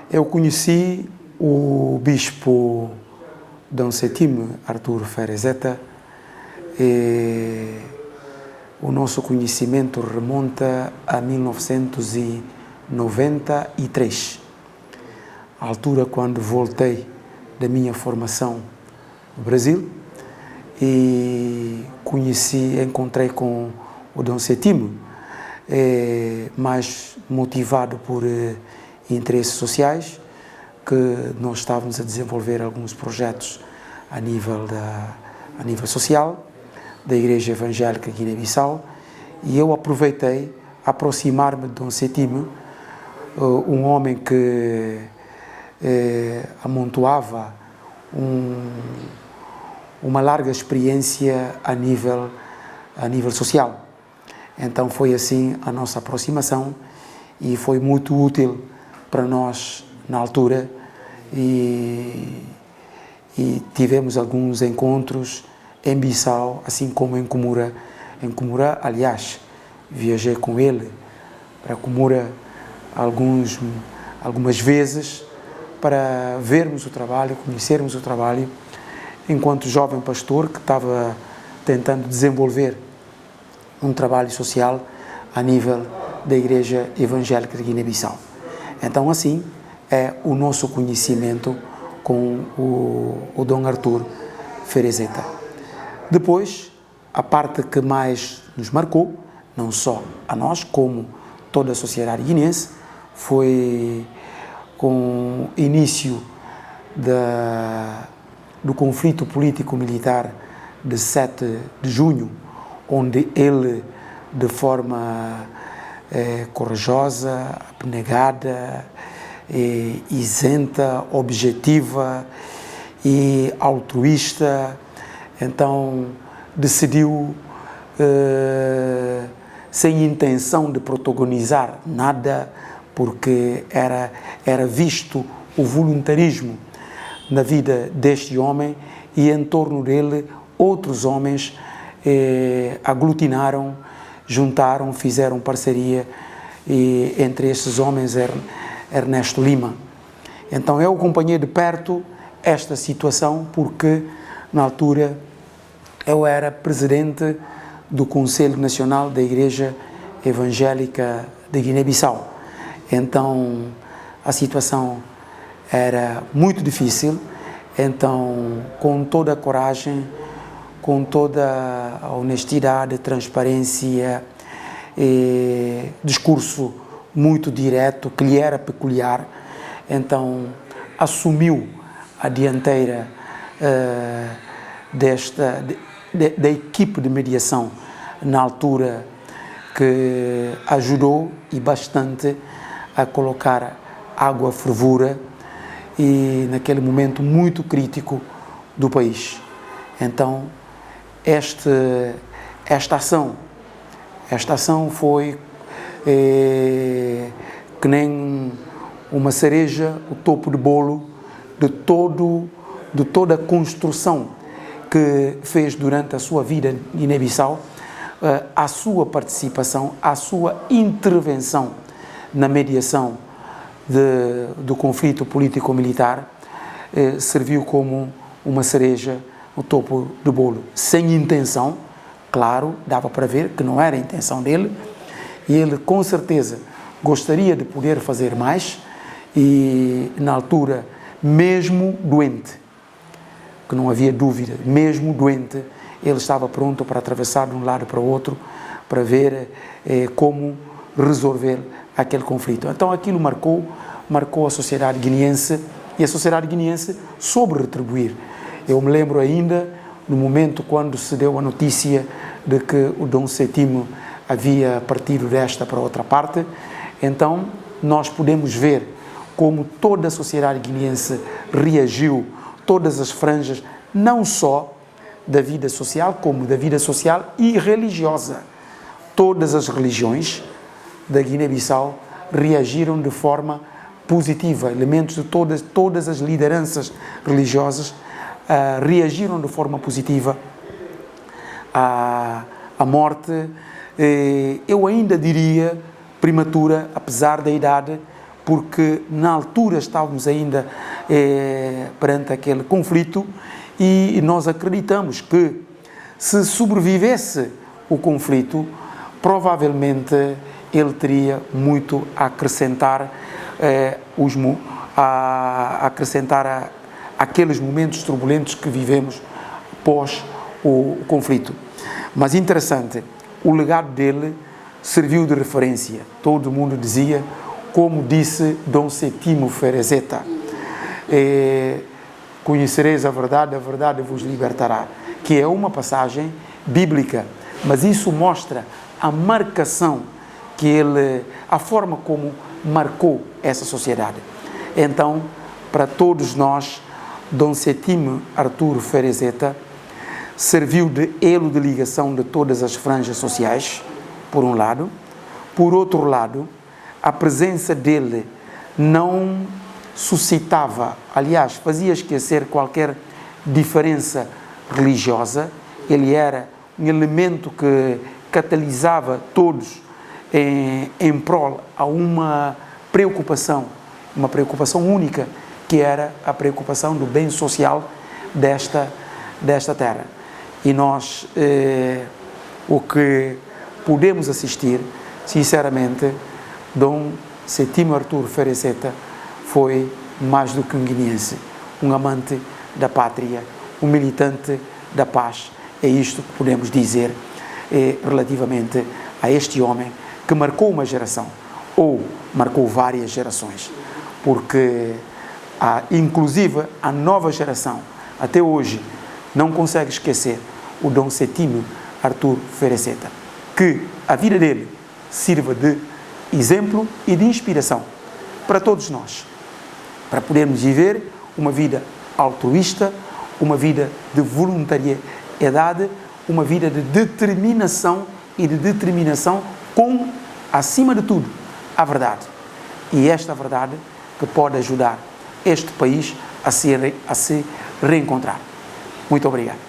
Eu conheci o bispo Dom Sétimo Artur Ferezeta e o nosso conhecimento remonta a 1993, a altura quando voltei da minha formação no Brasil e encontrei com o Dom Sétimo, mais motivado por interesses sociais, que nós estávamos a desenvolver alguns projetos a nível social da Igreja Evangélica Guiné-Bissau, e eu aproveitei aproximar-me de Dom Sétimo, um homem que amontoava uma larga experiência a nível social. Então foi assim a nossa aproximação e foi muito útil para nós na altura e tivemos alguns encontros em Bissau, assim como em Comura. Em Comura, aliás, viajei com ele para Comura algumas vezes para vermos o trabalho, conhecermos o trabalho, enquanto jovem pastor que estava tentando desenvolver um trabalho social a nível da Igreja Evangélica de Guiné-Bissau. Então, assim, é o nosso conhecimento com o Dom Artur Ferezeta. Depois, a parte que mais nos marcou, não só a nós, como toda a sociedade guineense, foi com o início do conflito político-militar de 7 de junho, onde ele, de forma corajosa, abnegada, isenta, objetiva e altruísta, então decidiu, sem intenção de protagonizar nada, porque era visto o voluntarismo na vida deste homem, e em torno dele outros homens aglutinaram, juntaram, fizeram parceria, e entre esses homens Ernesto Lima. Então eu acompanhei de perto esta situação, porque na altura eu era presidente do Conselho Nacional da Igreja Evangélica de Guiné-Bissau. Então a situação era muito difícil. Então, com toda a coragem, com toda a honestidade, transparência, discurso muito direto, que lhe era peculiar, então assumiu a dianteira da equipe de mediação na altura, que ajudou e bastante a colocar água à fervura e naquele momento muito crítico do país. Então esta ação foi que nem uma cereja, o topo de bolo de toda a construção que fez durante a sua vida em Guiné-Bissau, a sua participação, a sua intervenção na mediação do conflito político-militar, serviu como uma cereja no topo do bolo, sem intenção, claro, dava para ver que não era a intenção dele, e ele com certeza gostaria de poder fazer mais, e na altura, mesmo doente, que não havia dúvida, mesmo doente, ele estava pronto para atravessar de um lado para o outro, para ver como resolver aquele conflito. Então aquilo marcou a sociedade guineense, e a sociedade guineense soube retribuir. Eu me lembro ainda, no momento quando se deu a notícia de que o Dom Sétimo havia partido desta para outra parte, então nós podemos ver como toda a sociedade guineense reagiu, todas as franjas, não só da vida social, como da vida social e religiosa. Todas as religiões da Guiné-Bissau reagiram de forma positiva, elementos de todas as lideranças religiosas reagiram de forma positiva à morte, eu ainda diria prematura, apesar da idade, porque na altura estávamos ainda perante aquele conflito e nós acreditamos que se sobrevivesse o conflito, provavelmente ele teria muito a acrescentar, aqueles momentos turbulentos que vivemos pós o conflito. Mas interessante, o legado dele serviu de referência. Todo mundo dizia, como disse Dom Setimo Ferezeta, conhecereis a verdade vos libertará, que é uma passagem bíblica, mas isso mostra a marcação que ele, a forma como marcou essa sociedade. Então, para todos nós, Dom Setimo Artur Ferezeta serviu de elo de ligação de todas as franjas sociais, por um lado. Por outro lado, a presença dele não suscitava, aliás, fazia esquecer qualquer diferença religiosa. Ele era um elemento que catalisava todos em prol a uma preocupação única, que era a preocupação do bem social desta terra. E nós, o que podemos assistir, sinceramente, Dom Setimo Artur Ferezeta foi mais do que um guineense, um amante da pátria, um militante da paz. É isto que podemos dizer relativamente a este homem que marcou uma geração, ou marcou várias gerações, porque inclusive a nova geração, até hoje, não consegue esquecer o Dom Setimo Artur Ferezeta. Que a vida dele sirva de exemplo e de inspiração para todos nós, para podermos viver uma vida altruísta, uma vida de voluntariedade, uma vida de determinação com, acima de tudo, a verdade. E esta verdade que pode ajudar este país a se reencontrar. Muito obrigado.